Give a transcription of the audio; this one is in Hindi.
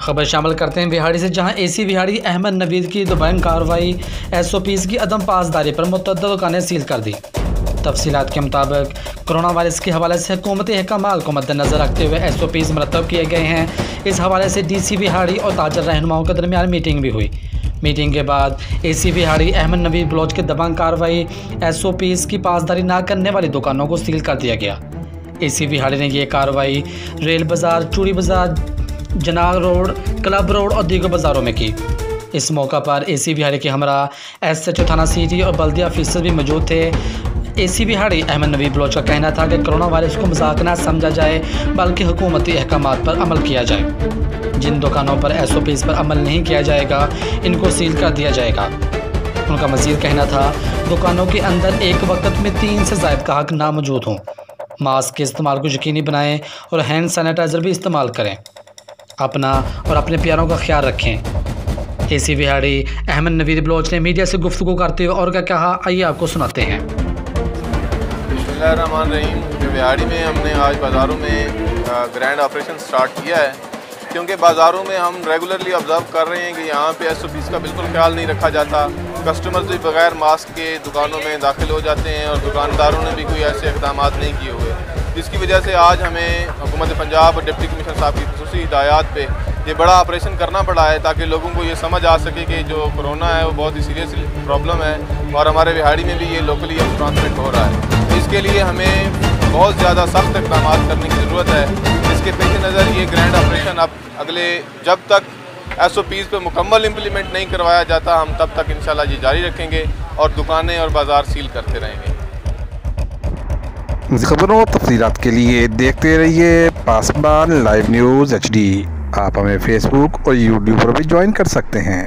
खबर शामिल करते हैं बिहाड़ी से, जहां एसी बिहाड़ी अहमद नवीद की दोपहर कार्रवाई SOPs की अदम पासदारी पर मुतअद्दिद दुकानें सील कर दी। तफसीलात के मुताबिक कोरोना वायरस के हवाले से हुकूमती अहकामात को मद्देनज़र रखते हुए SOPs मरतब किए गए हैं। इस हवाले से DC बिहाड़ी और ताजर रहनुमाओं के दरमियान मीटिंग भी हुई। मीटिंग के बाद AC बिहाड़ी अहमद नवीद ब्लॉच के दबंग कार्रवाई SOPs की पासदारी ना करने वाली दुकानों को सील कर दिया गया। AC बिहाड़ी ने यह कार्रवाई रेल बाज़ार, चूड़ी बाज़ार, जनाग रोड, क्लब रोड और दीगर बाज़ारों में की। इस मौका पर AC बिहाड़ी के हमरा SHO थाना सिटी और बल्दिया ऑफिसर भी मौजूद थे। AC बिहाड़ी अहमद नवीद ब्लॉच का कहना था कि कोरोना वायरस को मजाक न समझा जाए बल्कि हुकूमती अहकामात पर अमल किया जाए। जिन दुकानों पर SOPs पर अमल नहीं किया जाएगा इनको सील कर दिया जाएगा। उनका मज़ीद कहना था दुकानों के अंदर एक वक्त में 3 से ज़ायद गाहक ना मौजूद हों। मास्क के इस्तेमाल को यकीनी बनाएं और हैंड सैनिटाइज़र भी इस्तेमाल करें। अपना और अपने प्यारों का ख्याल रखें। AC बिहाड़ी अहमद नवीद ब्लॉच ने मीडिया से गुफ्तगू करते हुए और क्या कहा, आइए आपको सुनाते हैं। बिस्मिल्लाहिर्रहमानिर्रहीम। बिहाड़ी में हमने आज बाज़ारों में ग्रैंड ऑपरेशन स्टार्ट किया है, क्योंकि बाज़ारों में हम रेगुलरली ऑब्ज़र्व कर रहे हैं कि यहाँ पे SOPs का बिल्कुल ख्याल नहीं रखा जाता। कस्टमर्स भी बगैर मास्क के दुकानों में दाखिल हो जाते हैं और दुकानदारों ने भी कोई ऐसे इक़दाम नहीं किए हुए, जिसकी वजह से आज हमें हुकूमत पंजाब और डिप्टी कमिश्नर साहब की ख़ुसूसी हिदायत पे ये बड़ा ऑपरेशन करना पड़ा है, ताकि लोगों को ये समझ आ सके कि जो कोरोना है वो बहुत ही सीरियस प्रॉब्लम है और हमारे बिहाड़ी में भी ये लोकली अब ट्रांसमिट हो रहा है। इसके लिए हमें बहुत ज़्यादा सख्त इक़दाम करने की ज़रूरत है। इसके पेश नज़र ये ग्रैंड ऑपरेशन अब अगले जब तक SOPs पे मुकम्मल इम्प्लीमेंट नहीं करवाया जाता, हम तब तक इंशाल्लाह ये जारी रखेंगे और दुकानें और बाज़ार सील करते रहेंगे। खबरों और तफसीलात के लिए देखते रहिए पासबान लाइव न्यूज़ HD। आप हमें Facebook और YouTube पर भी ज्वाइन कर सकते हैं।